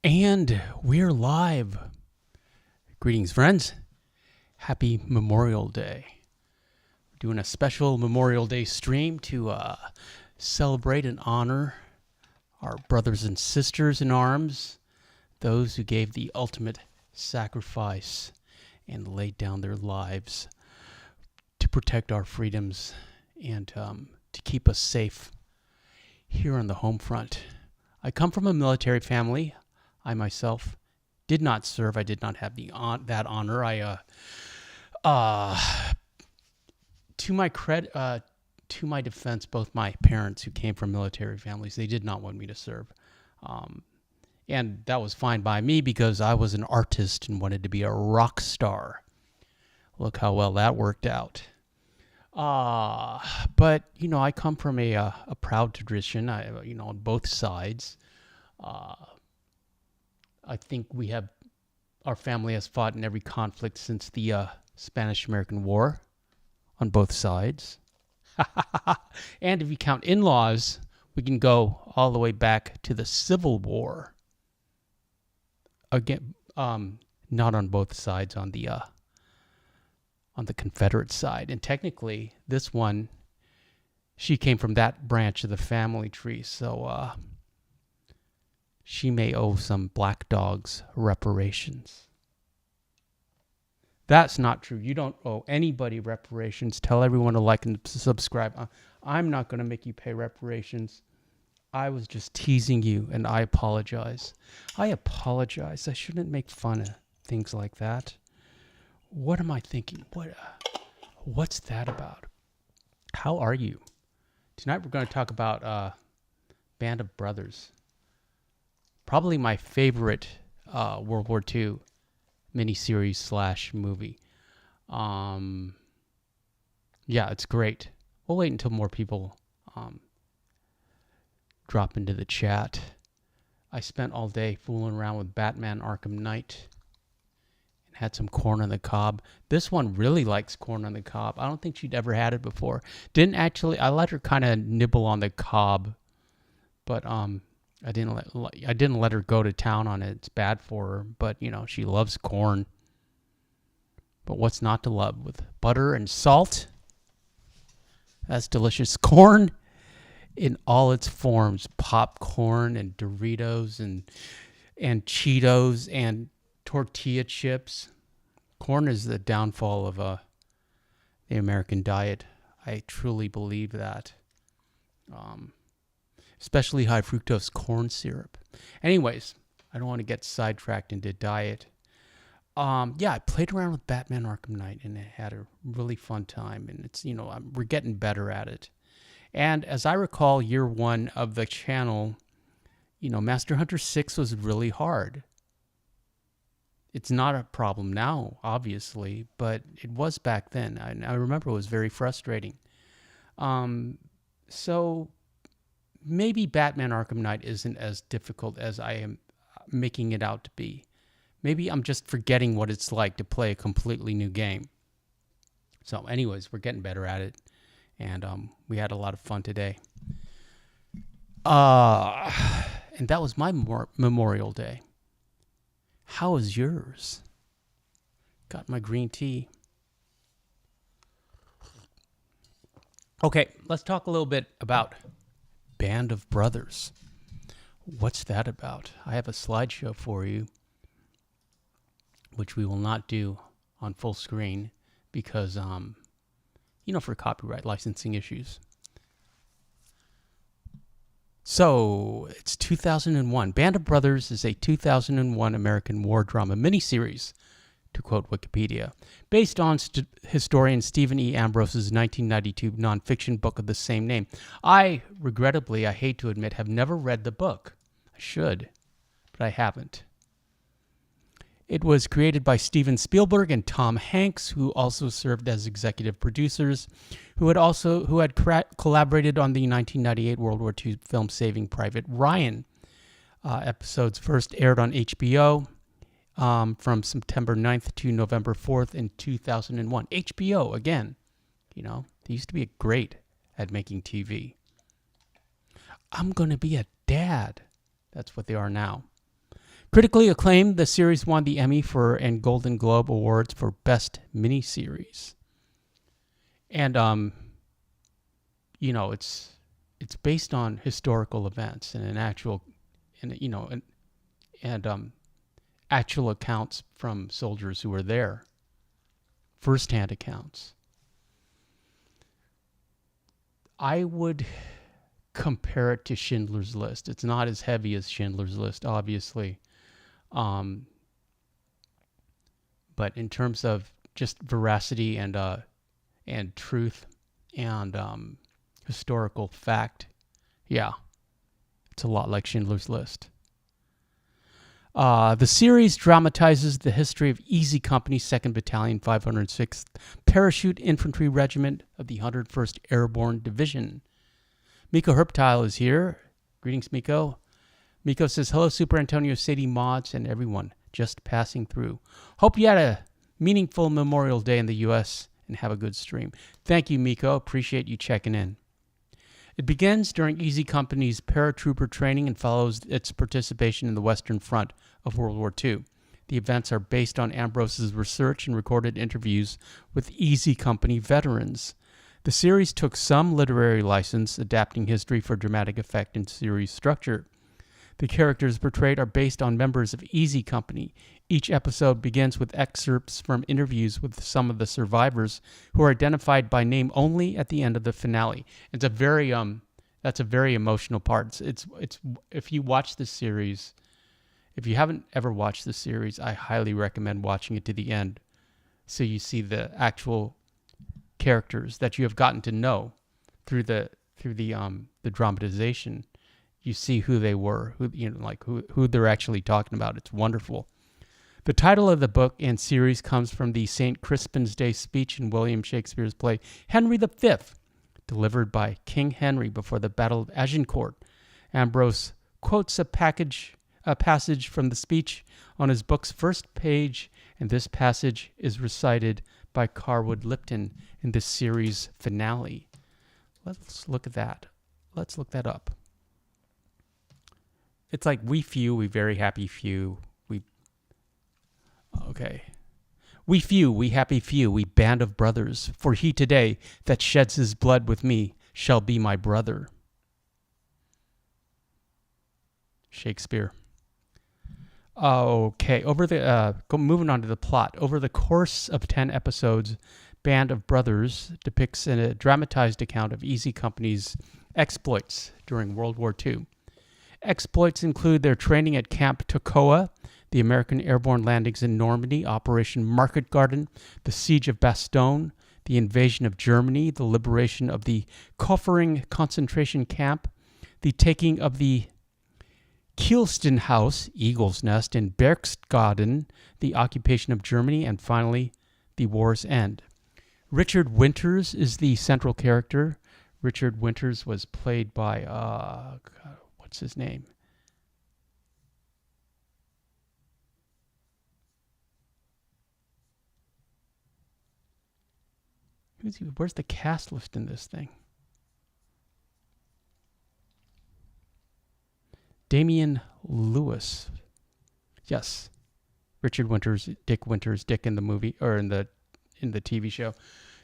And we're live. Greetings, friends. Happy Memorial Day. We're doing a special Memorial Day stream to celebrate and honor our brothers and sisters in arms, those who gave the ultimate sacrifice and laid down their lives to protect our freedoms and to keep us safe here on the home front. I come from a military family. I myself did not serve. I did not have that honor. To my defense, both my parents, who came from military families, they did not want me to serve, and that was fine by me because I was an artist and wanted to be a rock star. Look how well that worked out. But I come from a proud tradition. On both sides. I think our family has fought in every conflict since the Spanish-American War on both sides. And if you count in-laws, we can go all the way back to the Civil War. Again, not on both sides, on the Confederate side. And technically, this one, she came from that branch of the family tree, so she may owe some black dogs reparations. That's not true. You don't owe anybody reparations. Tell everyone to like and subscribe. I'm not going to make you pay reparations. I was just teasing you, and I apologize. I shouldn't make fun of things like that. What am I thinking? What's that about? How are you? Tonight we're going to talk about Band of Brothers. Probably my favorite World War II miniseries / movie. Yeah, it's great. We'll wait until more people drop into the chat. I spent all day fooling around with Batman Arkham Knight and had some corn on the cob. This one really likes corn on the cob. I don't think she'd ever had it before. I let her kind of nibble on the cob, but I didn't let her go to town on it. It's bad for her, but she loves corn. But what's not to love with butter and salt? That's delicious. Corn in all its forms: popcorn and Doritos and Cheetos and tortilla chips. Corn is the downfall of the American diet. I truly believe that. Especially high fructose corn syrup. Anyways, I don't want to get sidetracked into diet. I played around with Batman Arkham Knight and I had a really fun time. And it's, we're getting better at it. And as I recall, year one of the channel, Master Hunter 6 was really hard. It's not a problem now, obviously, but it was back then. I remember it was very frustrating. So maybe Batman Arkham Knight isn't as difficult as I am making it out to be. Maybe I'm just forgetting what it's like to play a completely new game. So anyways, we're getting better at it. And we had a lot of fun today. And that was my Memorial Day. How was yours? Got my green tea. Okay, let's talk a little bit about Band of Brothers. What's that about? I have a slideshow for you, which we will not do on full screen because, for copyright licensing issues. So, it's 2001. Band of Brothers is a 2001 American war drama miniseries, to quote Wikipedia, based on historian Stephen E. Ambrose's 1992 nonfiction book of the same name. I hate to admit, have never read the book. I should, but I haven't. It was created by Steven Spielberg and Tom Hanks, who also served as executive producers, who had collaborated on the 1998 World War II film Saving Private Ryan. Episodes first aired on HBO from September 9th to November 4th in 2001. HBO, again, they used to be great at making TV. I'm going to be a dad. That's what they are now. Critically acclaimed, the series won the Emmy and Golden Globe Awards for Best Miniseries. And it's based on historical events and actual accounts from soldiers who were there, firsthand accounts. I would compare it to Schindler's List. It's not as heavy as Schindler's List, obviously. But in terms of just veracity and truth and historical fact, yeah, it's a lot like Schindler's List. The series dramatizes the history of Easy Company, 2nd Battalion, 506th Parachute Infantry Regiment of the 101st Airborne Division. Miko Herptile is here. Greetings, Miko. Miko says, hello, Super Antonio, Sadie, mods, and everyone just passing through. Hope you had a meaningful Memorial Day in the U.S. and have a good stream. Thank you, Miko. Appreciate you checking in. It begins during Easy Company's paratrooper training and follows its participation in the Western Front of World War II. The events are based on Ambrose's research and recorded interviews with Easy Company veterans. The series took some literary license, adapting history for dramatic effect and series structure. The characters portrayed are based on members of Easy Company. Each episode begins with excerpts from interviews with some of the survivors who are identified by name only at the end of the finale. It's a very that's a very emotional part. It's if you watch this series, if you haven't ever watched this series, I highly recommend watching it to the end, so you see the actual characters that you have gotten to know through the dramatization. You see who they were, who they're actually talking about. It's wonderful. The title of the book and series comes from the St. Crispin's Day speech in William Shakespeare's play Henry V, delivered by King Henry before the Battle of Agincourt. Ambrose quotes a passage from the speech on his book's first page, and this passage is recited by Carwood Lipton in the series finale. Let's look at that. Let's look that up. It's like we few, we very happy few. We few, we happy few, we band of brothers. For he today that sheds his blood with me shall be my brother. Shakespeare. Okay, moving on to the plot. Over the course of 10 episodes, Band of Brothers depicts a dramatized account of Easy Company's exploits during World War II. Exploits include their training at Camp Tokoa, the American airborne landings in Normandy, Operation Market Garden, the Siege of Bastogne, the invasion of Germany, the liberation of the Kaufering concentration camp, the taking of the Kielstenhaus, Eagle's Nest, in Berchtesgaden, the occupation of Germany, and finally, the war's end. Richard Winters is the central character. Richard Winters was played by, what's his name? Where's the cast list in this thing? Damian Lewis. Yes. Richard Winters, Dick in the movie, or in the TV show.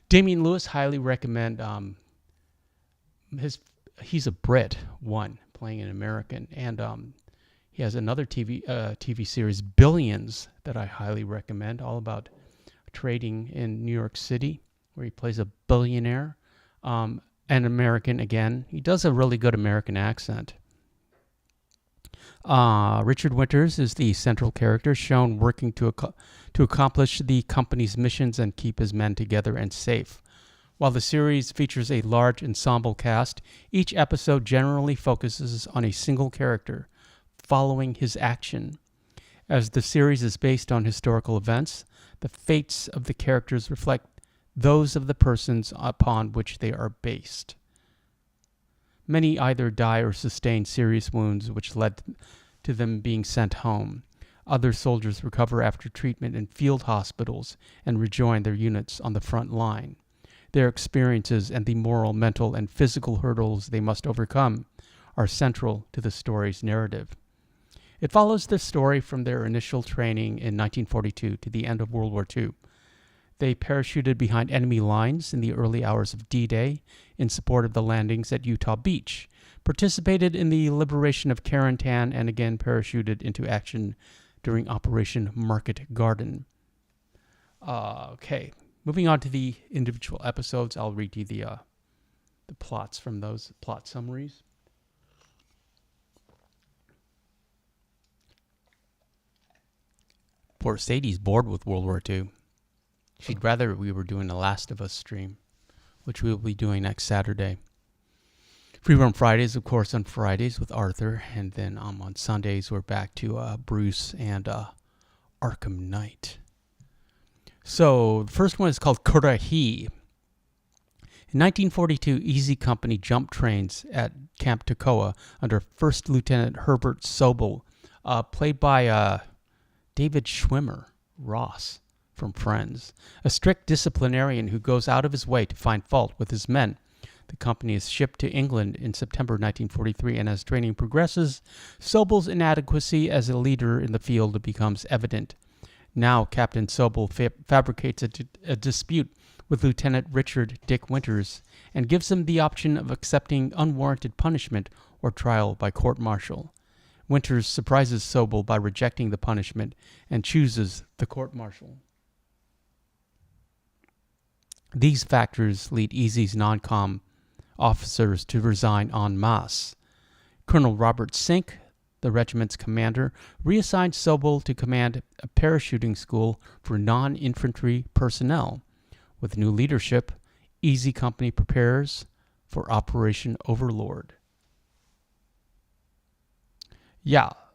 Damian Lewis, highly recommend. He's a Brit, playing an American, and he has another TV series, Billions, that I highly recommend, all about trading in New York City, where he plays a billionaire, an American again. He does a really good American accent. Richard Winters is the central character, shown working to accomplish the company's missions and keep his men together and safe. While the series features a large ensemble cast, each episode generally focuses on a single character, following his action. As the series is based on historical events, the fates of the characters reflect those of the persons upon which they are based. Many either die or sustain serious wounds, which led to them being sent home. Other soldiers recover after treatment in field hospitals and rejoin their units on the front line. Their experiences and the moral, mental, and physical hurdles they must overcome are central to the story's narrative. It follows the story from their initial training in 1942 to the end of World War II. They parachuted behind enemy lines in the early hours of D-Day in support of the landings at Utah Beach, participated in the liberation of Carentan, and again parachuted into action during Operation Market Garden. Okay, moving on to the individual episodes, I'll read you the plots from those plot summaries. Poor Sadie's bored with World War II. She'd rather we were doing the Last of Us stream, which we will be doing next Saturday. Free Roam Fridays, of course, on Fridays with Arthur, and then on Sundays we're back to Bruce and Arkham Knight. So the first one is called Kurahi. In 1942, Easy Company jumped trains at Camp Toccoa under First Lieutenant Herbert Sobel, played by David Schwimmer, Ross from Friends, a strict disciplinarian who goes out of his way to find fault with his men. The company is shipped to England in September 1943, and as training progresses, Sobel's inadequacy as a leader in the field becomes evident. Now, Captain Sobel fabricates a dispute with Lieutenant Richard Dick Winters and gives him the option of accepting unwarranted punishment or trial by court-martial. Winters surprises Sobel by rejecting the punishment and chooses the court-martial. These factors lead Easy's non-com officers to resign en masse. Colonel Robert Sink, the regiment's commander, reassigned Sobel to command a parachuting school for non-infantry personnel. With new leadership, Easy Company prepares for Operation Overlord.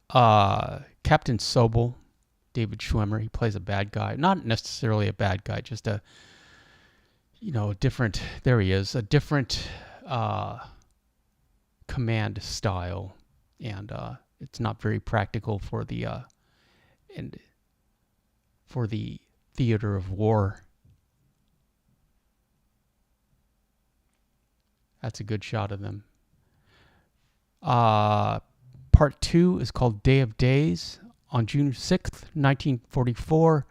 Captain Sobel, David Schwimmer, he plays a bad guy. Not necessarily a bad guy, just a different, there he is, a different command style, and it's not very practical for the theater of war. That's a good shot of them. Part 2 is called Day of Days. On June 6th, 1944,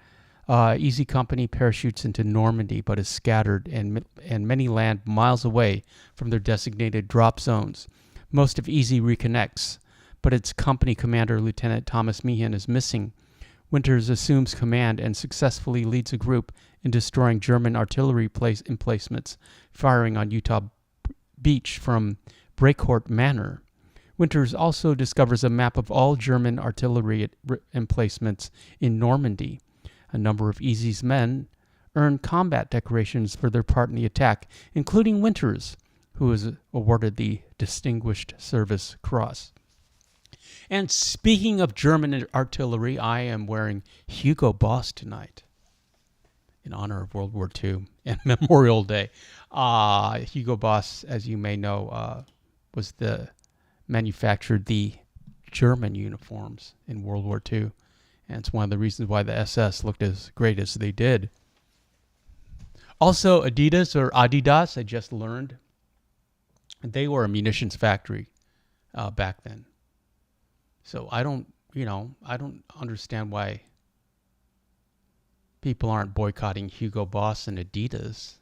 Easy Company parachutes into Normandy, but is scattered, and many land miles away from their designated drop zones. Most of Easy reconnects, but its company commander, Lieutenant Thomas Meehan, is missing. Winters assumes command and successfully leads a group in destroying German artillery emplacements, firing on Utah Beach from Brecourt Manor. Winters also discovers a map of all German artillery emplacements in Normandy. A number of Easy's men earn combat decorations for their part in the attack, including Winters, who is awarded the Distinguished Service Cross. And speaking of German artillery, I am wearing Hugo Boss tonight in honor of World War II and Memorial Day. Hugo Boss, as you may know, manufactured the German uniforms in World War II. And it's one of the reasons why the SS looked as great as they did. Also, Adidas, I just learned, they were a munitions factory back then. So I don't understand why people aren't boycotting Hugo Boss and Adidas,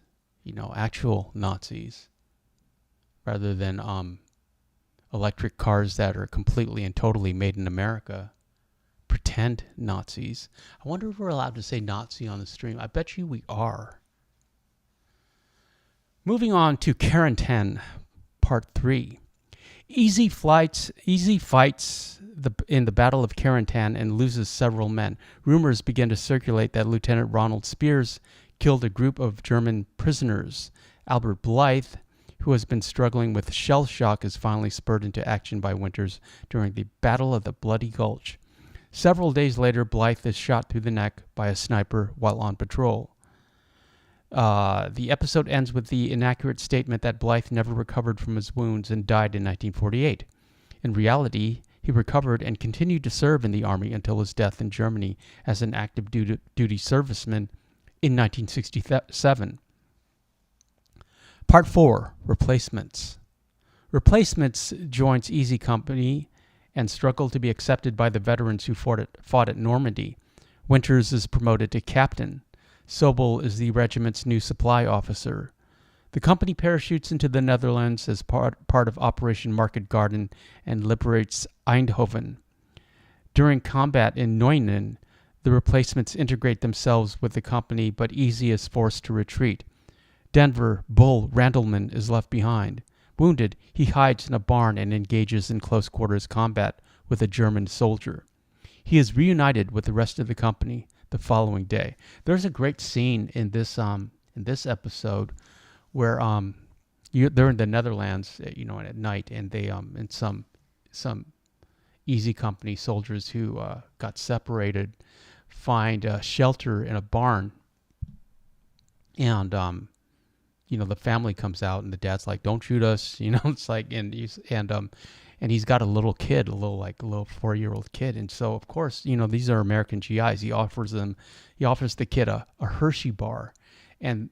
actual Nazis, rather than electric cars that are completely and totally made in America. Pretend Nazis. I wonder if we're allowed to say Nazi on the stream. I bet you we are. Moving on to Carentan, Part 3. Easy fights in the Battle of Carentan and loses several men. Rumors begin to circulate that Lieutenant Ronald Spears killed a group of German prisoners. Albert Blythe, who has been struggling with shell shock, is finally spurred into action by Winters during the Battle of the Bloody Gulch. Several days later, Blythe is shot through the neck by a sniper while on patrol. The episode ends with the inaccurate statement that Blythe never recovered from his wounds and died in 1948. In reality, he recovered and continued to serve in the Army until his death in Germany as an active duty serviceman in 1967. Part 4, Replacements. Replacements joins Easy Company and struggle to be accepted by the veterans who fought at Normandy. Winters is promoted to captain. Sobel is the regiment's new supply officer. The company parachutes into the Netherlands as part of Operation Market Garden and liberates Eindhoven. During combat in Neuenen, the replacements integrate themselves with the company, but Easy is forced to retreat. Denver Bull Randleman is left behind. Wounded, he hides in a barn and engages in close quarters combat with a German soldier. He is reunited with the rest of the company the following day. There's a great scene in this episode where they're in the Netherlands, at night, and they and some Easy Company soldiers who got separated find shelter in a barn, and the family comes out, and the dad's like, "Don't shoot us," It's like, and he's got a little kid, a little 4-year-old kid, and so of course, these are American GIs. He offers the kid a Hershey bar, and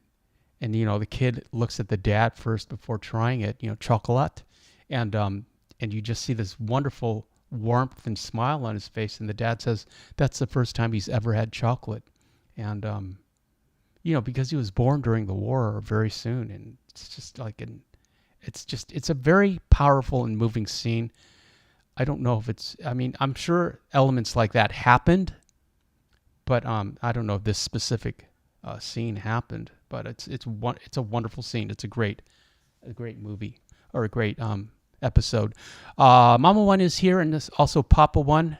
the kid looks at the dad first before trying it, chocolate, and you just see this wonderful warmth and smile on his face, and the dad says that's the first time he's ever had chocolate, and because he was born during the war very soon, and it's just it's a very powerful and moving scene. I don't know if I'm sure elements like that happened, but I don't know if this specific scene happened, but it's a wonderful scene. It's a great movie, or a great episode. Mama One is here, and this also Papa One.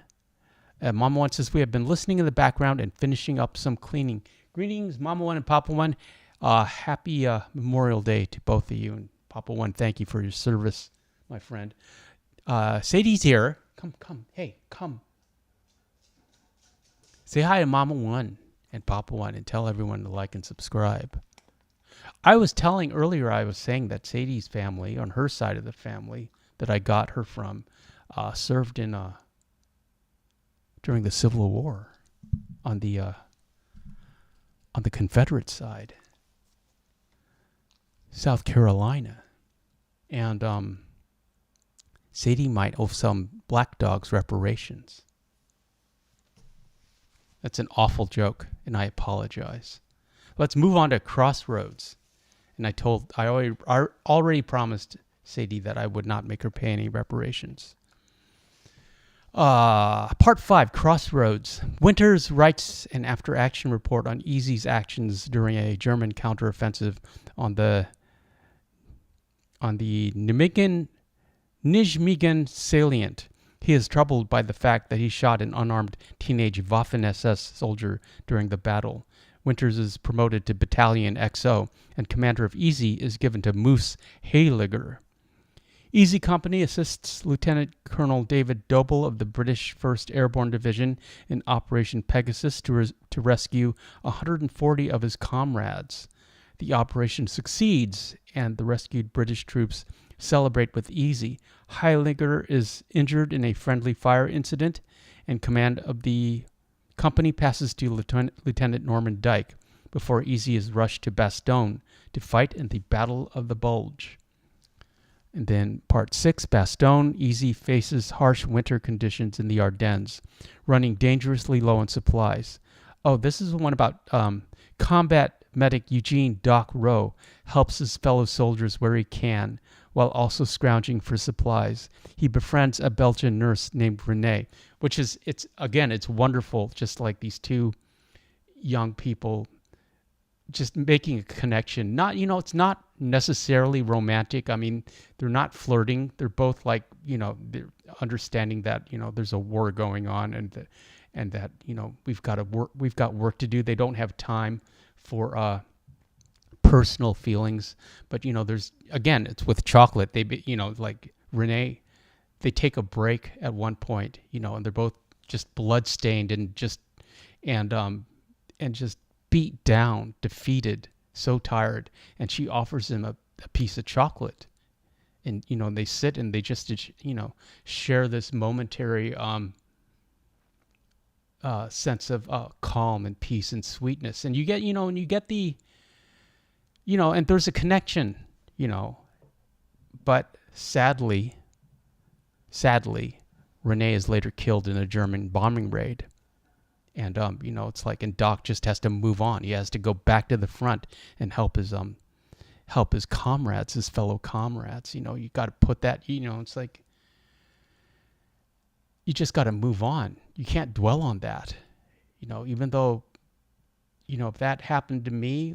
Mama One says, we have been listening in the background and finishing up some cleaning. Greetings, Mama One and Papa One. Happy Memorial Day to both of you. And Papa One, thank you for your service, my friend. Sadie's here. Come. Hey, come. Say hi to Mama One and Papa One, and tell everyone to like and subscribe. I was saying that Sadie's family, on her side of the family that I got her from, served during the Civil War on the Confederate side, South Carolina, and Sadie might owe some black dogs reparations. That's an awful joke, and I apologize. Let's move on to Crossroads. And I already promised Sadie that I would not make her pay any reparations. Part 5, Crossroads. Winters writes an after-action report on Easy's actions during a German counteroffensive on the Nijmegen salient. He is troubled by the fact that he shot an unarmed teenage Waffen-SS soldier during the battle. Winters is promoted to Battalion XO, and commander of Easy is given to Moose Heiliger. Easy Company assists Lieutenant Colonel David Doble of the British 1st Airborne Division in Operation Pegasus to rescue 140 of his comrades. The operation succeeds, and the rescued British troops celebrate with Easy. Heiliger is injured in a friendly fire incident, and command of the company passes to Lieutenant Norman Dyke before Easy is rushed to Bastogne to fight in the Battle of the Bulge. And then Part 6, Bastogne. Easy faces harsh winter conditions in the Ardennes, running dangerously low on supplies. Oh, this is the one about combat medic Eugene Doc Rowe helps his fellow soldiers where he can, while also scrounging for supplies. He befriends a Belgian nurse named Renee, which is, it's wonderful, just like these two young people just making a connection. Not, it's not necessarily romantic. I mean, they're not flirting. They're both like, they're understanding that, there's a war going on, and that, we've got work to do. They don't have time for personal feelings, but there's, again, it's with chocolate. They, like Renee, they take a break at one point, and they're both just bloodstained and just beat down, defeated, so tired, and she offers him a piece of chocolate, and they sit and they just share this momentary sense of calm and peace and sweetness, and you get the and there's a connection, but sadly, Renee is later killed in a German bombing raid. And, it's like, and Doc just has to move on. He has to go back to the front and help his comrades, his fellow comrades. You got to put that, it's like, you just got to move on. You can't dwell on that. Even though, if that happened to me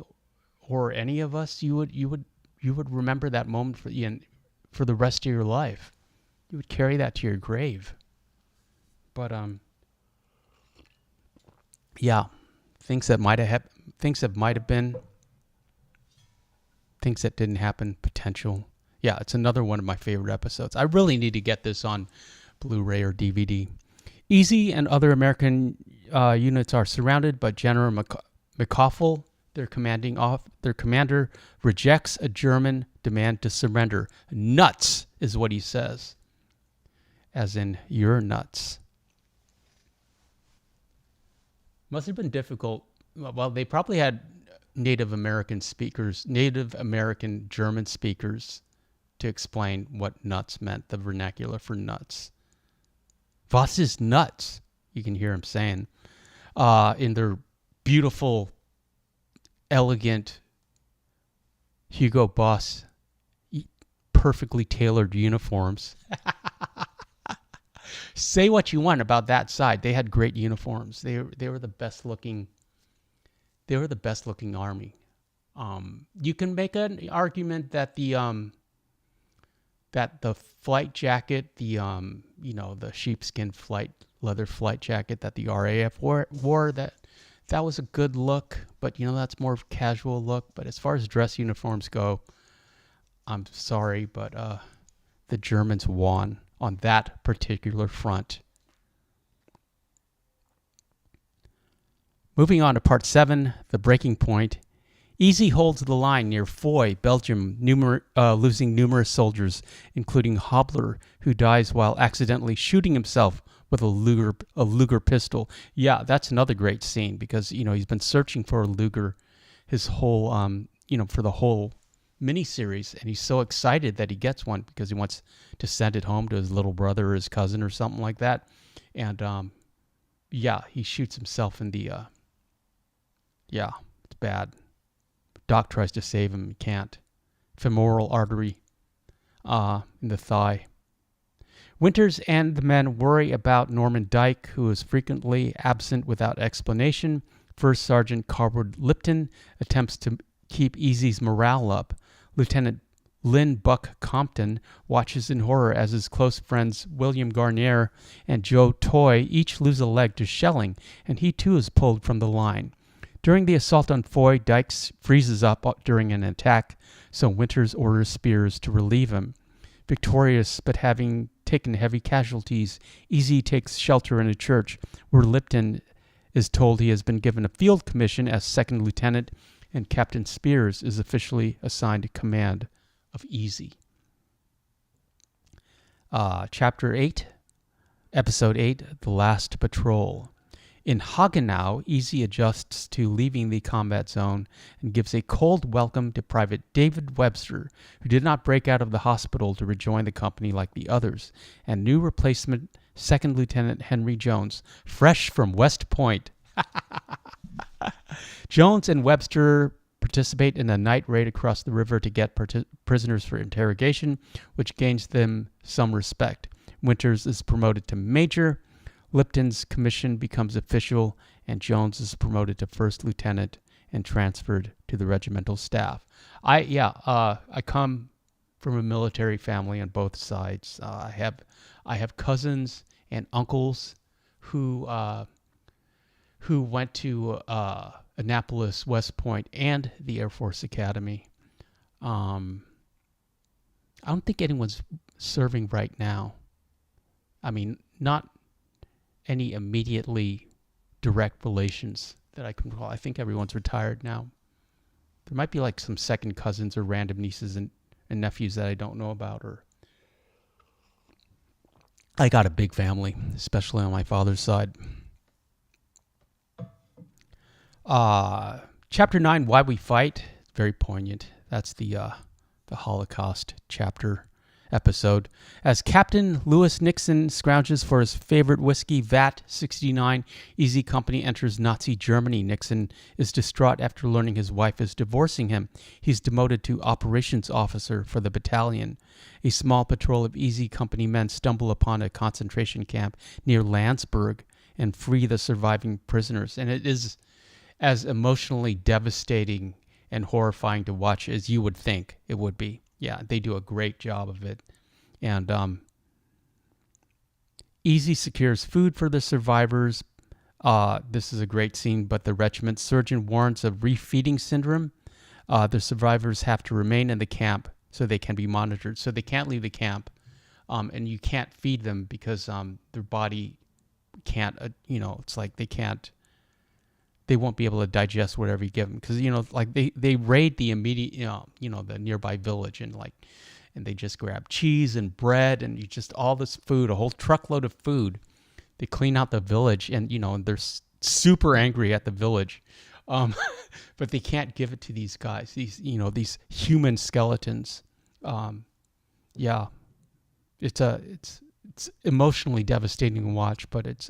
or any of us, you would remember that moment for the rest of your life. You would carry that to your grave. But yeah, things that might have been, things that didn't happen, potential. Yeah, it's another one of my favorite episodes. I really need to get this on Blu-ray or DVD. Easy and other American units are surrounded, but General McCaufel, their commander, rejects a German demand to surrender. Nuts is what he says, as in, you're nuts. Must have been difficult. Well, they probably had Native American German speakers to explain what nuts meant, the vernacular for nuts. Was ist nuts? You can hear him saying in their beautiful, elegant Hugo Boss, perfectly tailored uniforms. Say what you want about that side. They had great uniforms. They were the best looking. They were the best looking army. You can make an argument that the flight jacket, the sheepskin leather flight jacket that the RAF wore, that was a good look, but that's more of a casual look. But as far as dress uniforms go, I'm sorry, but the Germans won on that particular front. Moving on to part 7, the breaking point. Easy holds the line near Foy, Belgium, losing numerous soldiers, including Hobler, who dies while accidentally shooting himself with a Luger pistol. Yeah, that's another great scene because he's been searching for a Luger his whole for the whole miniseries, and he's so excited that he gets one because he wants to send it home to his little brother or his cousin or something like that. And he shoots himself in the it's bad. Doc tries to save him, he can't. Femoral artery in the thigh. Winters and the men worry about Norman Dyke, who is frequently absent without explanation. First Sergeant Carwood Lipton attempts to keep Easy's morale up. Lieutenant Lynn Buck Compton watches in horror as his close friends William Garnier and Joe Toy each lose a leg to shelling, and he too is pulled from the line. During the assault on Foy, Dykes freezes up during an attack, so Winters orders Spears to relieve him. Victorious, but having taken heavy casualties, Easy takes shelter in a church, where Lipton is told he has been given a field commission as second lieutenant, and Captain Spears is officially assigned command of Easy. Chapter 8, Episode 8, The Last Patrol. In Hagenau, Easy adjusts to leaving the combat zone and gives a cold welcome to Private David Webster, who did not break out of the hospital to rejoin the company like the others, and new replacement Second Lieutenant Henry Jones, fresh from West Point. Jones and Webster participate in a night raid across the river to get prisoners for interrogation, which gains them some respect. Winters is promoted to major. Lipton's commission becomes official, and Jones is promoted to first lieutenant and transferred to the regimental staff. I come from a military family on both sides. I have cousins and uncles who went to Annapolis, West Point, and the Air Force Academy. I don't think anyone's serving right now. I mean, not any immediately direct relations that I can recall. I think everyone's retired now. There might be like some second cousins or random nieces and nephews that I don't know about. Or I got a big family, especially on my father's side. Chapter 9, Why We Fight. Very poignant. That's the Holocaust chapter. episode. As Captain Lewis Nixon scrounges for his favorite whiskey, Vat 69, Easy Company enters Nazi Germany. Nixon is distraught after learning his wife is divorcing him. He's demoted to operations officer for the battalion. A small patrol of Easy Company men stumble upon a concentration camp near Landsberg and free the surviving prisoners. And it is as emotionally devastating and horrifying to watch as you would think it would be. Yeah, they do a great job of it. And Easy secures food for the survivors. This is a great scene, but the regiment surgeon warns of refeeding syndrome. The survivors have to remain in the camp so they can be monitored. So they can't leave the camp, and you can't feed them because their body can't, it's like they won't be able to digest whatever you give them. Because, like they raid the immediate, the nearby village and they just grab cheese and bread and all this food, a whole truckload of food. They clean out the village and they're super angry at the village. But they can't give it to these guys, these human skeletons. It's emotionally devastating to watch, but it's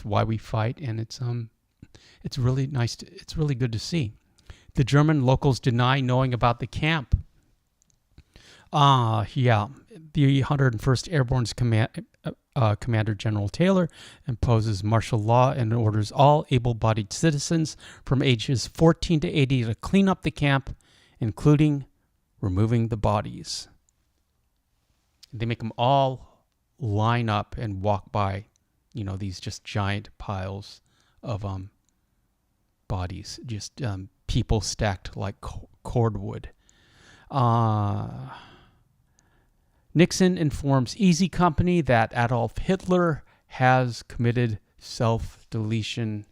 why we fight, and it's really nice. It's really good to see. The German locals deny knowing about the camp. The 101st Airborne's Commander General Taylor imposes martial law and orders all able-bodied citizens from ages 14 to 80 to clean up the camp, including removing the bodies. They make them all line up and walk by, these just giant piles of bodies, just people stacked like cordwood. Nixon informs Easy Company that Adolf Hitler has committed self-deletion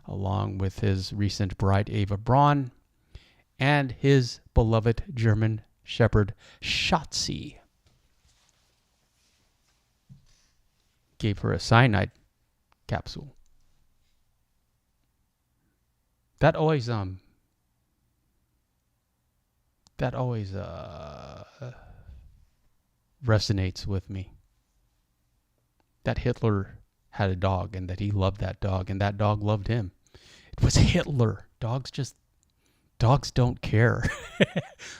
along with his recent bride Eva Braun and his beloved German Shepherd Schatzi. Gave her a cyanide capsule. That always resonates with me. That Hitler had a dog and that he loved that dog and that dog loved him. It was Hitler. Dogs don't care.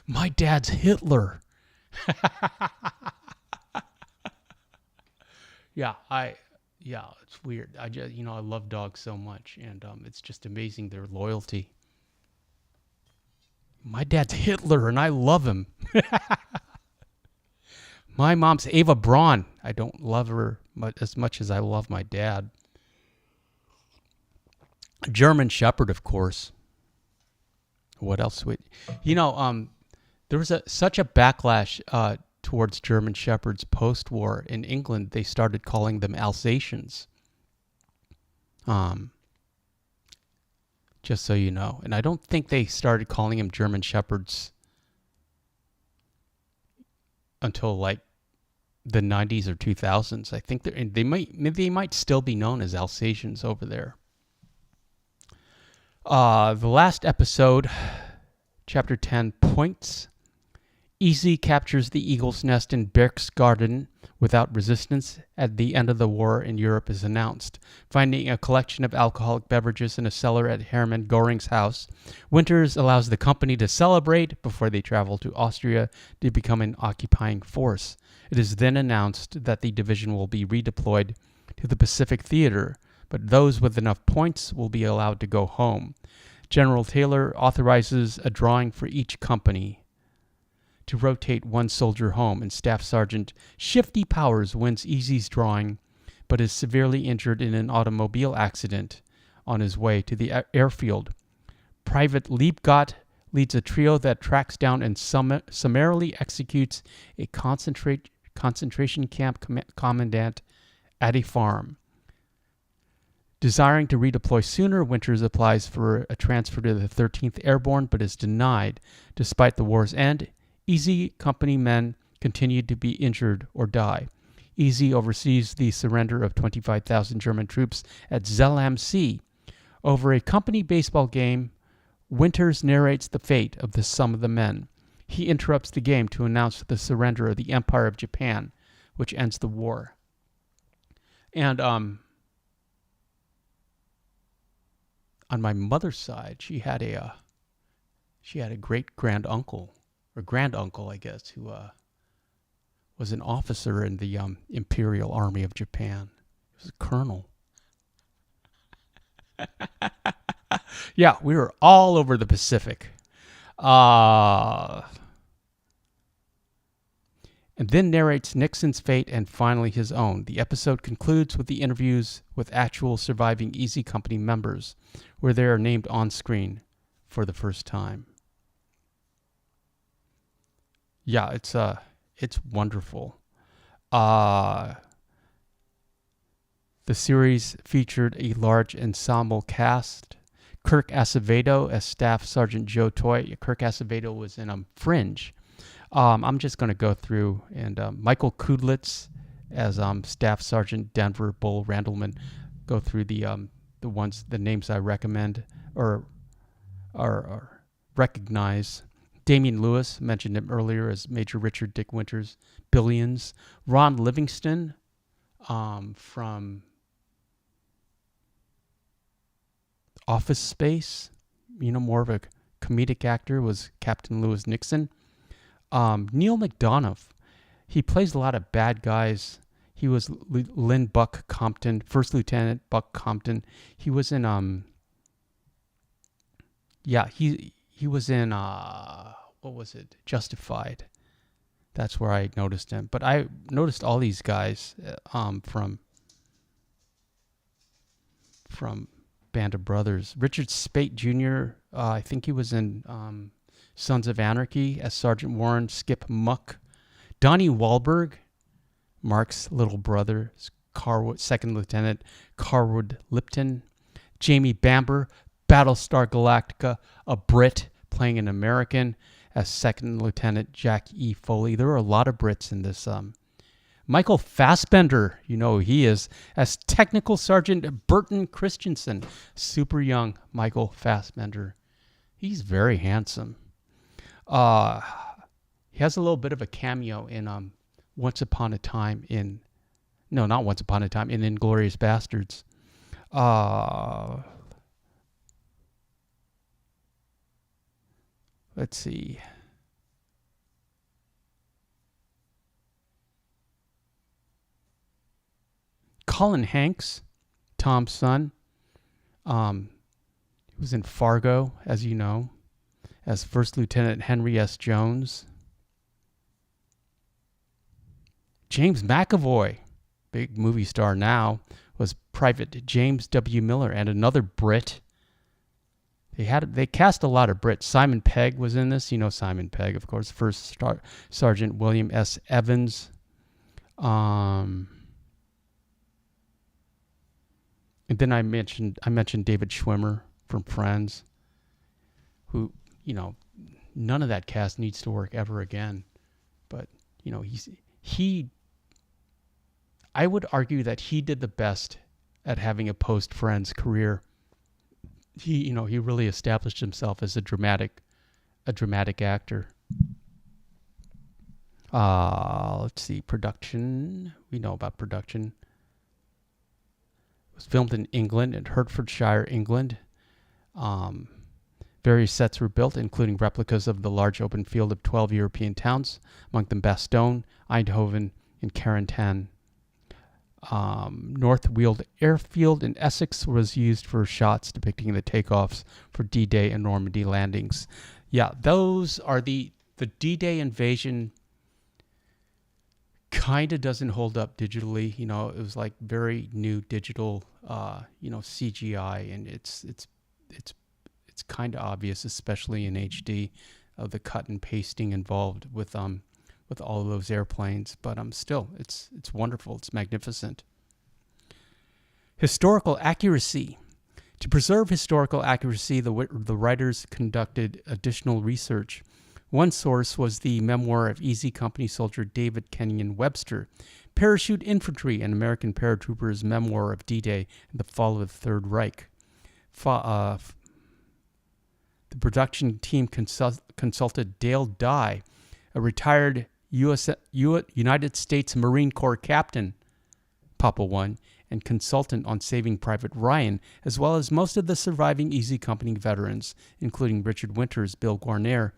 My dad's Hitler. It's weird. I love dogs so much, and it's just amazing their loyalty. My dad's Hitler, and I love him. My mom's Eva Braun. I don't love her as much as I love my dad. German Shepherd, of course. What else would there was such a backlash towards German Shepherds post-war. In England, they started calling them Alsatians. Just so you know. And I don't think they started calling them German Shepherds until the 90s or 2000s. I think they might still be known as Alsatians over there. The last episode, chapter 10, Points. Easy captures the Eagle's Nest in Berchtesgaden without resistance at the end of the war in Europe is announced. Finding a collection of alcoholic beverages in a cellar at Hermann Göring's house, Winters allows the company to celebrate before they travel to Austria to become an occupying force. It is then announced that the division will be redeployed to the Pacific Theater, but those with enough points will be allowed to go home. General Taylor authorizes a drawing for each company to rotate one soldier home, and Staff Sergeant Shifty Powers wins Easy's drawing, but is severely injured in an automobile accident on his way to the airfield. Private Liebgott leads a trio that tracks down and summarily executes a concentration camp commandant at a farm. Desiring to redeploy sooner, Winters applies for a transfer to the 13th Airborne, but is denied. Despite the war's end, Easy Company men continued to be injured or die. Easy oversees the surrender of 25,000 German troops at Zell am See. Over a company baseball game, Winters narrates the fate of some of the men. he interrupts the game to announce the surrender of the Empire of Japan, which ends the war. And on my mother's side, she had a great granduncle, or granduncle, I guess, who was an officer in the Imperial Army of Japan. He was a colonel. Yeah, we were all over the Pacific. And then narrates Nixon's fate and finally his own. The episode concludes with the interviews with actual surviving Easy Company members, where they are named on screen for the first time. Yeah, it's wonderful. The series featured a large ensemble cast. Kirk Acevedo as Staff Sergeant Joe Toy. Kirk Acevedo was in Fringe. I'm just going to go through, and Michael Kudlitz as Staff Sergeant Denver Bull Randleman. Go through the names I recommend or recognize. Damian Lewis, mentioned him earlier as Major Richard Dick Winters. Billions. Ron Livingston from Office Space, more of a comedic actor, was Captain Lewis Nixon. Neil McDonough, he plays a lot of bad guys. He was Lynn Buck Compton, First Lieutenant Buck Compton. He was in he was in what was it? Justified. That's where I noticed him. But I noticed all these guys from Band of Brothers. Richard Speight Jr., I think he was in Sons of Anarchy as Sergeant Warren. Skip Muck. Donnie Wahlberg, Mark's little brother, Second Lieutenant Carwood Lipton. Jamie Bamber, Battlestar Galactica, a Brit playing an American as Second Lieutenant Jack E. Foley. There are a lot of Brits in this. Michael Fassbender, you know who he is, as Technical Sergeant Burton Christensen. Super young Michael Fassbender. He's very handsome. He has a little bit of a cameo in Once Upon a Time in... No, not Once Upon a Time, in Inglourious Bastards. Let's see. Colin Hanks, Tom's son. He was in Fargo, as you know, as First Lieutenant Henry S. Jones. James McAvoy, big movie star now, was Private James W. Miller, and another Brit. They cast a lot of Brits. Simon Pegg was in this. You know Simon Pegg, of course. First Sergeant William S. Evans. And then I mentioned David Schwimmer from Friends, who, none of that cast needs to work ever again. But, I would argue that he did the best at having a post-Friends career. He really established himself as a dramatic actor. Let's see, production. We know about production. It was filmed in England, in Hertfordshire, England. Various sets were built, including replicas of the large open field of 12 European towns, among them Bastogne, Eindhoven, and Carentan. North Weald Airfield in Essex was used for shots depicting the takeoffs for D-Day and Normandy landings. Yeah, those are the D-Day invasion. Kind of doesn't hold up digitally. It was like very new digital, CGI, and it's kind of obvious, especially in HD, of the cut and pasting involved with all of those airplanes. But still, it's wonderful. It's magnificent. Historical accuracy. To preserve historical accuracy, the writers conducted additional research. One source was the memoir of Easy Company soldier David Kenyon Webster, Parachute Infantry, an American Paratrooper's Memoir of D-Day and the Fall of the Third Reich. The production team consulted Dale Dye, a retired United States Marine Corps captain, Papa One, and consultant on Saving Private Ryan, as well as most of the surviving Easy Company veterans, including Richard Winters, Bill Guarnere,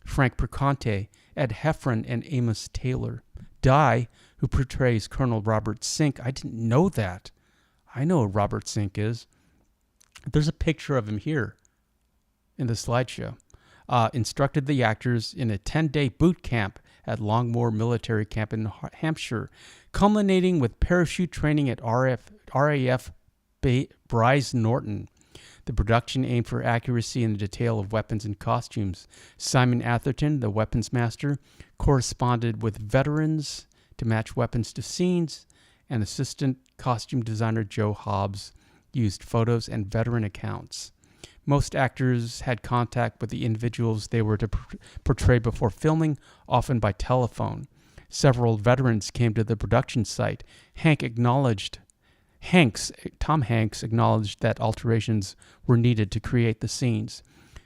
Frank Perconte, Ed Heffron, and Amos Taylor. Dye, who portrays Colonel Robert Sink, I didn't know that. I know who Robert Sink is. There's a picture of him here in the slideshow. Instructed the actors in a 10-day boot camp at Longmoor Military Camp in Hampshire, culminating with parachute training at RAF Bryce Norton. The production aimed for accuracy in the detail of weapons and costumes. Simon Atherton, the weapons master, corresponded with veterans to match weapons to scenes, and assistant costume designer Joe Hobbs used photos and veteran accounts. Most actors had contact with the individuals they were to portray before filming, often by telephone. Several veterans came to the production site. Tom Hanks acknowledged that alterations were needed to create the scenes.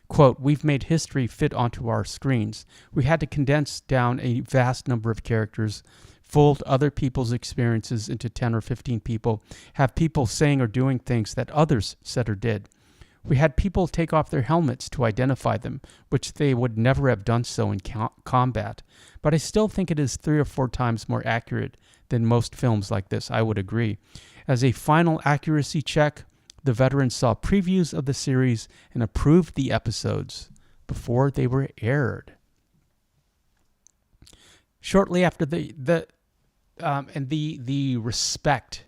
Quote, "We've made history fit onto our screens. We had to condense down a vast number of characters, fold other people's experiences into 10 or 15 people, have people saying or doing things that others said or did. We had people take off their helmets to identify them, which they would never have done so in combat. But I still think it is 3 or 4 times more accurate than most films like this, I would agree. As a final accuracy check, the veterans saw previews of the series and approved the episodes before they were aired." Shortly after the respect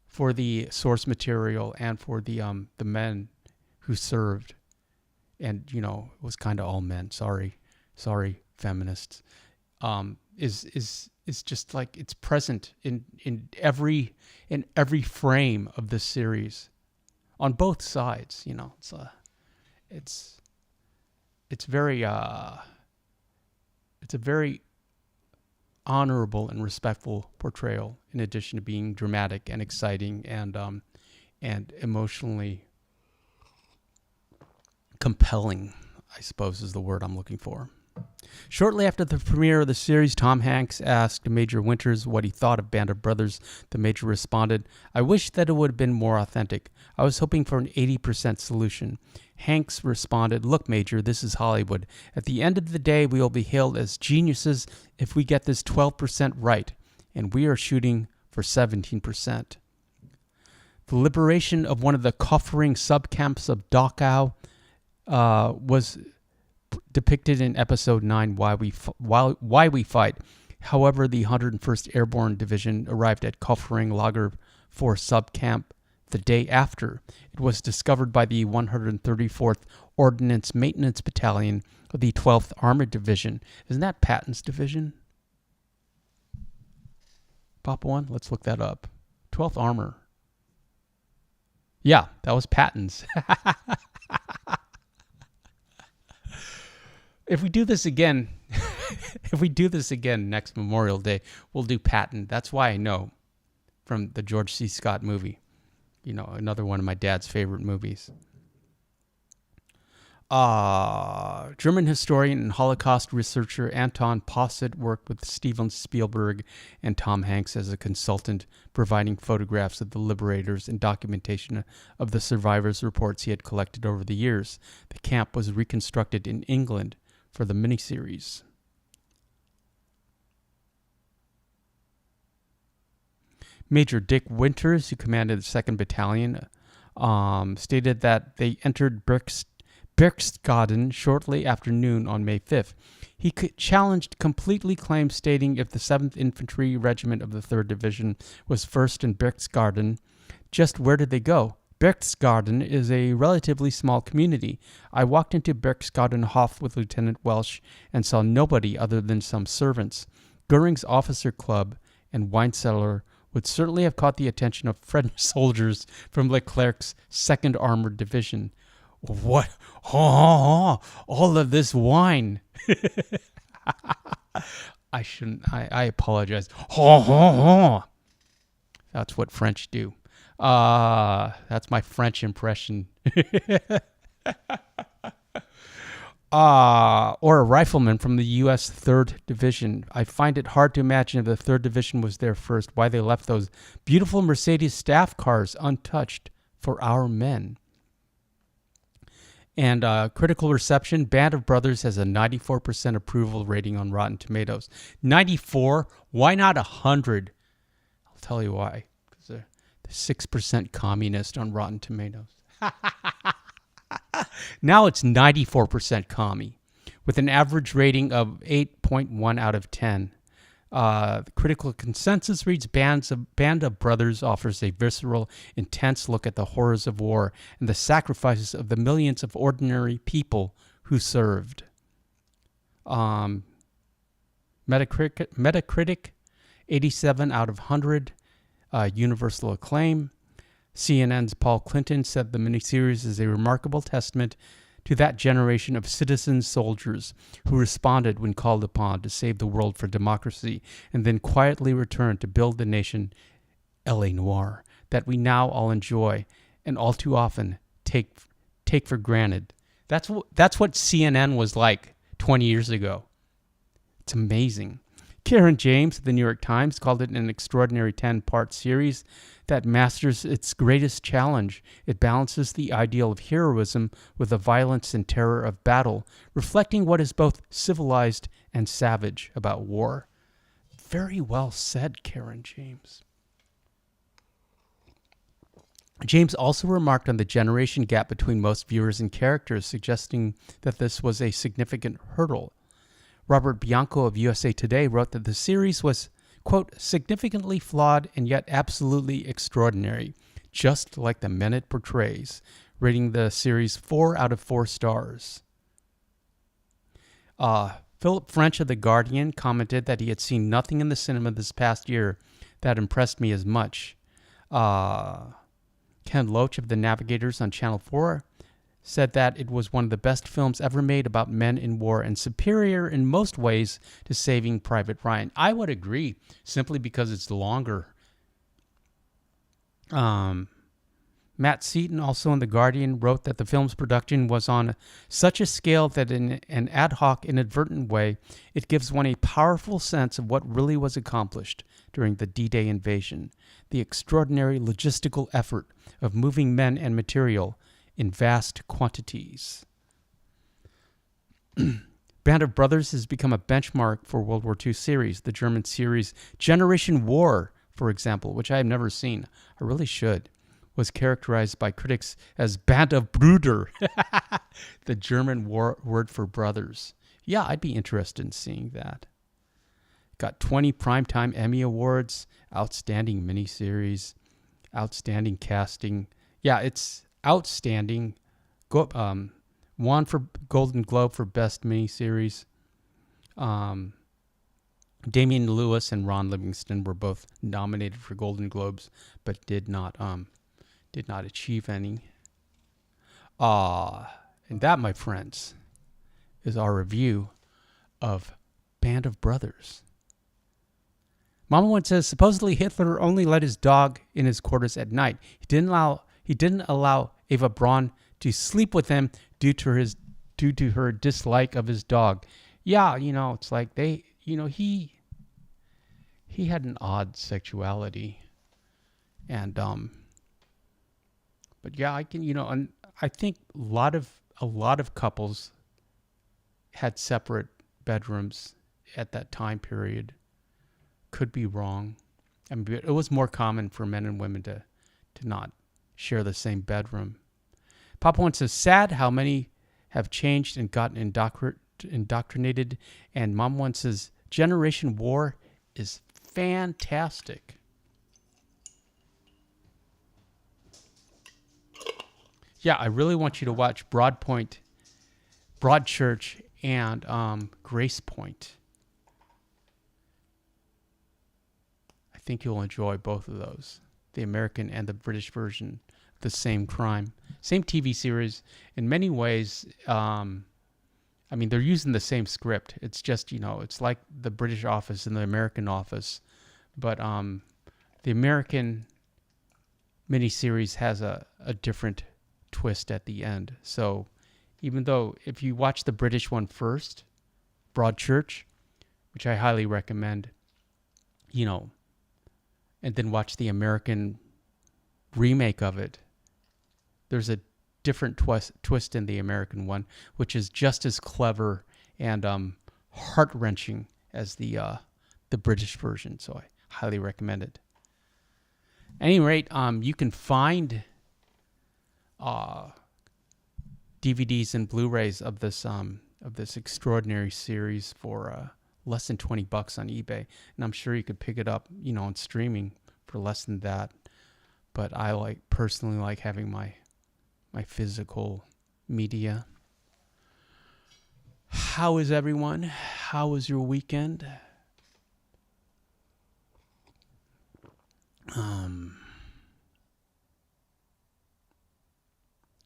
for the source material and for the men who served, and it was kind of all men. Sorry, feminists. Is just like it's present in every frame of this series, on both sides. It's a very honorable and respectful portrayal, in addition to being dramatic and exciting and emotionally compelling, I suppose is the word I'm looking for. Shortly after the premiere of the series, Tom Hanks asked Major Winters what he thought of Band of Brothers. The Major responded, "I wish that it would have been more authentic. I was hoping for an 80% solution." Hanks responded, "Look, Major, this is Hollywood. At the end of the day, we will be hailed as geniuses if we get this 12% right, and we are shooting for 17%. The liberation of one of the coffering subcamps of Dachau was depicted in Episode 9, Why We Fight. However, the 101st Airborne Division arrived at Koffering Lager 4 subcamp the day after. It was discovered by the 134th Ordnance Maintenance Battalion of the 12th Armored Division. Isn't that Patton's division? Papa One? Let's look that up. 12th Armor. Yeah, that was Patton's. If we do this again next Memorial Day, we'll do Patton. That's why I know from the George C. Scott movie. Another one of my dad's favorite movies. German historian and Holocaust researcher Anton Posset worked with Steven Spielberg and Tom Hanks as a consultant, providing photographs of the liberators and documentation of the survivors' reports he had collected over the years. The camp was reconstructed in England for the miniseries. Major Dick Winters, who commanded the 2nd Battalion, stated that they entered Berchtesgaden shortly after noon on May 5th. He challenged completely claims, stating if the 7th Infantry Regiment of the 3rd Division was first in Berchtesgaden, just where did they go? Berchtesgaden is a relatively small community. I walked into Berchtesgaden Hof with Lieutenant Welsh and saw nobody other than some servants. Goering's officer club and wine cellar would certainly have caught the attention of French soldiers from Leclerc's 2nd Armored Division. What? All of this wine. I shouldn't. I apologize. That's what French do. That's my French impression. Or a rifleman from the U.S. 3rd Division. I find it hard to imagine if the 3rd Division was there first, why they left those beautiful Mercedes staff cars untouched for our men. And critical reception, Band of Brothers has a 94% approval rating on Rotten Tomatoes. 94? Why not 100? I'll tell you why. Because they're 6% communist on Rotten Tomatoes. Now it's 94% commie, with an average rating of 8.1 out of 10. The critical consensus reads, Band of Brothers offers a visceral, intense look at the horrors of war and the sacrifices of the millions of ordinary people who served. Metacritic 87 out of 100, universal acclaim. CNN's Paul Clinton said the miniseries is a remarkable testament to that generation of citizen soldiers who responded when called upon to save the world for democracy and then quietly returned to build the nation L.A. Noire that we now all enjoy and all too often take for granted. That's what CNN was like 20 years ago. It's amazing. Karen James of the New York Times called it an extraordinary 10-part series that masters its greatest challenge. It balances the ideal of heroism with the violence and terror of battle, reflecting what is both civilized and savage about war. Very well said, Karen James. James also remarked on the generation gap between most viewers and characters, suggesting that this was a significant hurdle. Robert Bianco of USA Today wrote that the series was, quote, significantly flawed and yet absolutely extraordinary, just like the men it portrays, rating the series 4 out of 4 stars. Philip French of The Guardian commented that he had seen nothing in the cinema this past year that impressed me as much. Ken Loach of The Navigators on Channel 4 said that it was one of the best films ever made about men in war and superior in most ways to Saving Private Ryan. I would agree, simply because it's longer. Matt Seaton, also in The Guardian, wrote that the film's production was on such a scale that in an ad hoc, inadvertent way, it gives one a powerful sense of what really was accomplished during the D-Day invasion, the extraordinary logistical effort of moving men and material in vast quantities. Band of Brothers has become a benchmark for World War II series. The German series Generation War, for example, which I have never seen, I really should, was characterized by critics as Band of Brüder, the German word for brothers. Yeah, I'd be interested in seeing that. Got 20 Primetime Emmy Awards, outstanding miniseries, outstanding casting. Yeah, it's outstanding. Won for Golden Globe for Best Miniseries. Damian Lewis and Ron Livingston were both nominated for Golden Globes, but did not achieve any. And that, my friends, is our review of Band of Brothers. Mama once says, supposedly Hitler only let his dog in his quarters at night. He didn't allow Eva Braun to sleep with him due to her dislike of his dog. Yeah, it's like he had an odd sexuality, and but yeah, I can and I think a lot of couples had separate bedrooms at that time period. Could be wrong. I mean, it was more common for men and women to not share the same bedroom. Papa once says, sad how many have changed and gotten indoctrinated. And Mom once says, Generation War is fantastic. Yeah, I really want you to watch Broadchurch and Grace Point. I think you'll enjoy both of those, the American and the British version of the same crime. Same TV series. In many ways, they're using the same script. It's just, it's like the British Office and the American Office. But the American miniseries has a different twist at the end. So even though if you watch the British one first, Broadchurch, which I highly recommend, and then watch the American remake of it, there's a different twist in the American one, which is just as clever and heart-wrenching as the British version. So I highly recommend it. At any rate, you can find DVDs and Blu-rays of this extraordinary series for less than $20 on eBay, and I'm sure you could pick it up, on streaming for less than that. But I personally like having my physical media. How is everyone? How was your weekend?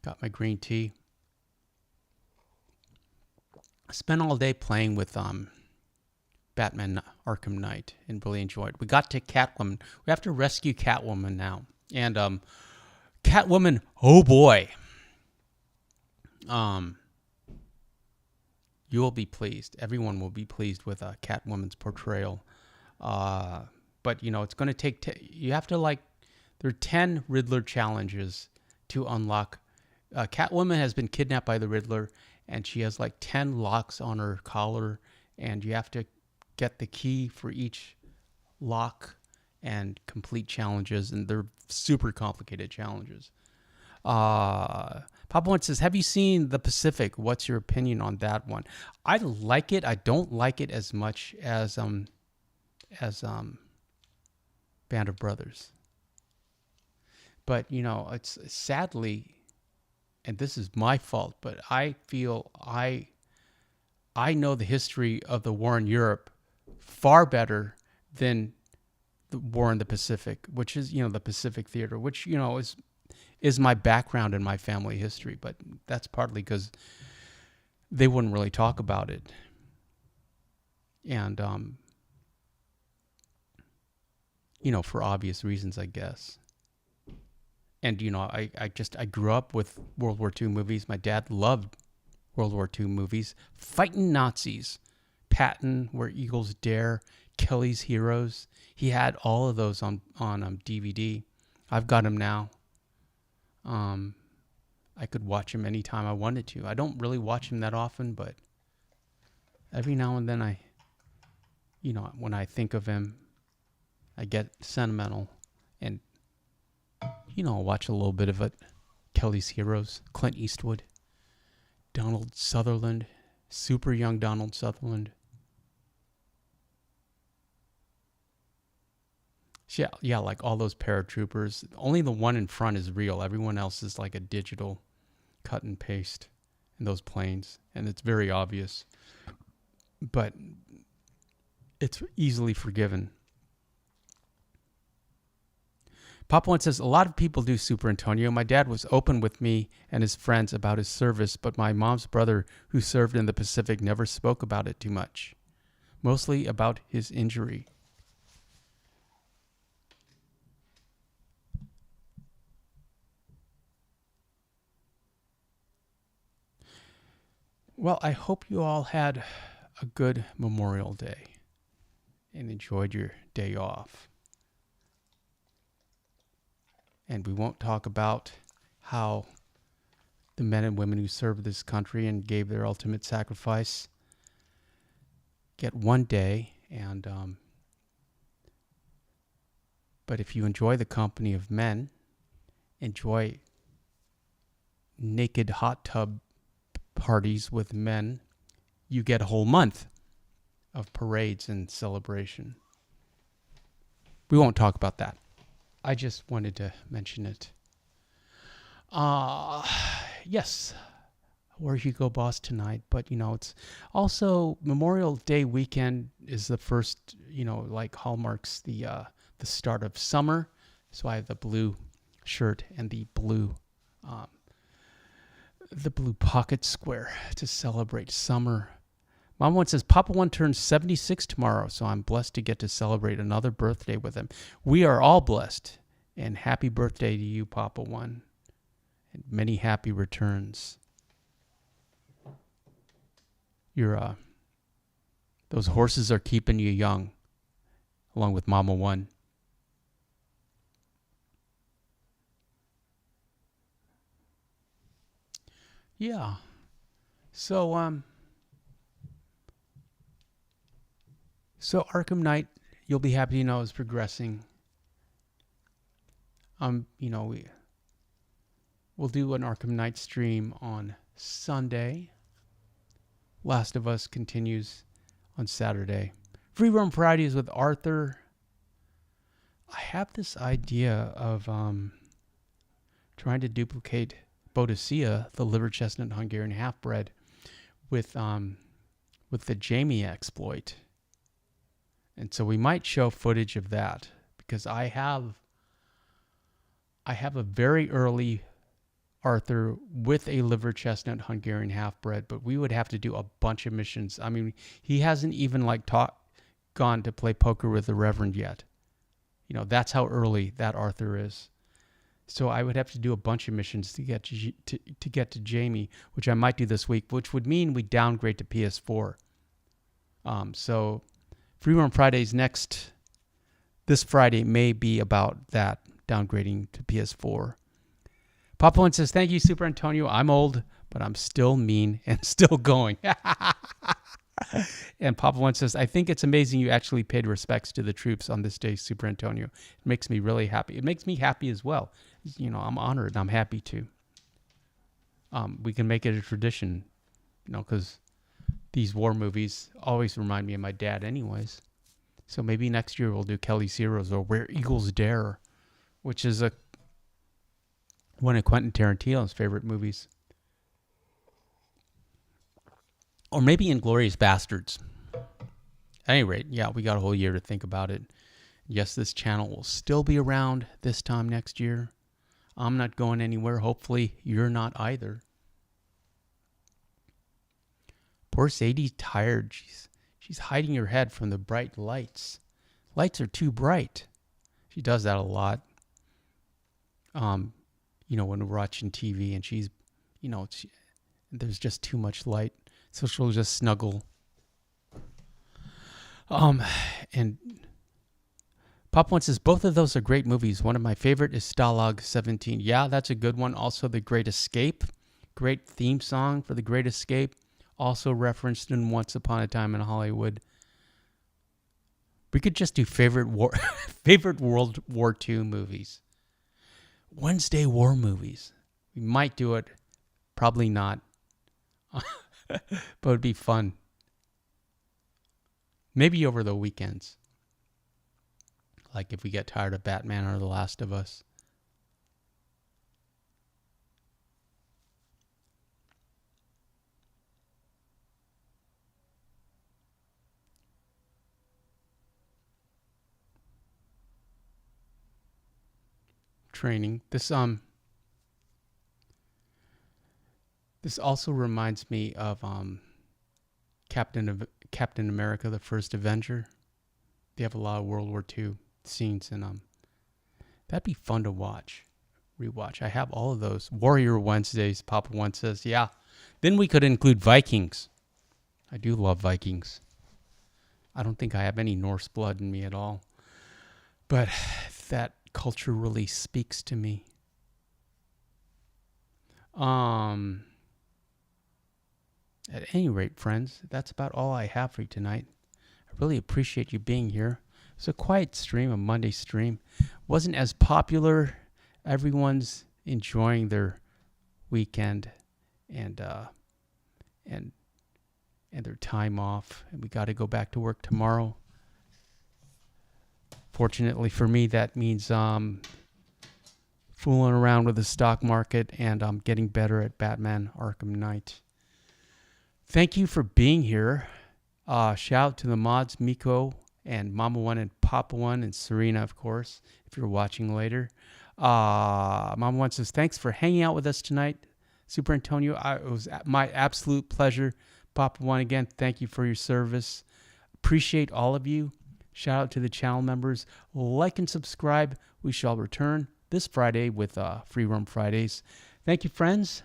Got my green tea. I spent all day playing with Batman Arkham Knight and really enjoyed. We got to Catwoman. We have to rescue Catwoman now. And Catwoman, oh boy. You will be pleased. Everyone will be pleased with Catwoman's portrayal. But, it's going to take... you have to, there are 10 Riddler challenges to unlock. Catwoman has been kidnapped by the Riddler, and she has 10 locks on her collar, and you have to get the key for each lock and complete challenges, and they're super complicated challenges. Papa One says, have you seen The Pacific? What's your opinion on that one? I like it. I don't like it as much as Band of Brothers. But, it's sadly, and this is my fault, but I feel I know the history of the war in Europe far better than the war in the Pacific, which is, the Pacific Theater, which, is my background in my family history. But that's partly because they wouldn't really talk about it. And, for obvious reasons, I guess. And, I grew up with World War II movies. My dad loved World War II movies. Fighting Nazis. Patton, Where Eagles Dare, Kelly's Heroes. He had all of those on DVD. I've got them now. I could watch him anytime I wanted to. I don't really watch him that often, but every now and then when I think of him, I get sentimental and, I'll watch a little bit of it. Kelly's Heroes, Clint Eastwood, Donald Sutherland, super young Donald Sutherland. Yeah, all those paratroopers. Only the one in front is real. Everyone else is a digital cut and paste in those planes, and it's very obvious. But it's easily forgiven. Papa One says, a lot of people do superantonio. My dad was open with me and his friends about his service, but my mom's brother, who served in the Pacific, never spoke about it too much. Mostly about his injury. Well, I hope you all had a good Memorial Day and enjoyed your day off. And we won't talk about how the men and women who served this country and gave their ultimate sacrifice get one day. And but if you enjoy the company of men, enjoy naked hot tub parties with men, you get a whole month of parades and celebration. We won't talk about that. I just wanted to mention it. Yes, Where You Go Boss tonight, but it's also Memorial Day weekend is the first, hallmarks the start of summer. So I have the blue shirt and the blue pocket square to celebrate summer. Mom One says, Papa One turns 76 tomorrow, so I'm blessed to get to celebrate another birthday with him. We are all blessed, and happy birthday to you, Papa One. and many happy returns. Those horses are keeping you young, along with Mama One. Yeah. So Arkham Knight, you'll be happy to know, is progressing. We'll do an Arkham Knight stream on Sunday. Last of Us continues on Saturday. Free Roam Fridays with Arthur. I have this idea of trying to duplicate Boadicea, the liver chestnut Hungarian half-bred, with the Jamie exploit. And so we might show footage of that, because I have a very early Arthur with a liver chestnut Hungarian half-bred, but we would have to do a bunch of missions. I mean, he hasn't even gone to play poker with the Reverend yet. That's how early that Arthur is. So I would have to do a bunch of missions to get to Jamie, which I might do this week, which would mean we downgrade to PS4. So Free Roam Fridays this Friday may be about that, downgrading to PS4. Papa One says, thank you, Super Antonio. I'm old, but I'm still mean and still going. And Papa One says, I think it's amazing you actually paid respects to the troops on this day, Super Antonio. It makes me really happy. It makes me happy as well. I'm honored and I'm happy to. We can make it a tradition, because these war movies always remind me of my dad anyways. So maybe next year we'll do Kelly's Heroes or Where Eagles Dare, which is one of Quentin Tarantino's favorite movies. Or maybe Inglourious Bastards. At any rate, yeah, we got a whole year to think about it. Yes, this channel will still be around this time next year. I'm not going anywhere. Hopefully, you're not either. Poor Sadie's tired. She's hiding her head from the bright lights. Lights are too bright. She does that a lot. When we're watching TV and she's, there's just too much light. So she'll just snuggle. And Pop One says, both of those are great movies. One of my favorite is Stalag 17. Yeah, that's a good one. Also, The Great Escape. Great theme song for The Great Escape. Also referenced in Once Upon a Time in Hollywood. We could just do favorite World War II movies. Wednesday war movies. We might do it. Probably not. But it'd be fun. Maybe over the weekends. Like if we get tired of Batman or The Last of Us. Training. This also reminds me of Captain America: The First Avenger. They have a lot of World War II scenes in them. That'd be fun to rewatch. I have all of those. Warrior Wednesdays, Papa One says, yeah. Then we could include Vikings. I do love Vikings. I don't think I have any Norse blood in me at all. But that culture really speaks to me. At any rate, friends, that's about all I have for you tonight. I really appreciate you being here. It's a quiet stream, a Monday stream. Wasn't as popular. Everyone's enjoying their weekend and their time off. And we got to go back to work tomorrow. Fortunately for me, that means fooling around with the stock market and getting better at Batman Arkham Knight. Thank you for being here. Shout out to the mods, Miko and Mama One and Papa One and Serena, of course, if you're watching later. Mama One says, thanks for hanging out with us tonight, Super Antonio. It was my absolute pleasure. Papa One, again, thank you for your service. Appreciate all of you. Shout out to the channel members. Like and subscribe. We shall return this Friday with Free Roam Fridays. Thank you, friends.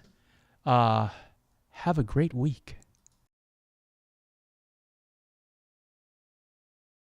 Have a great week.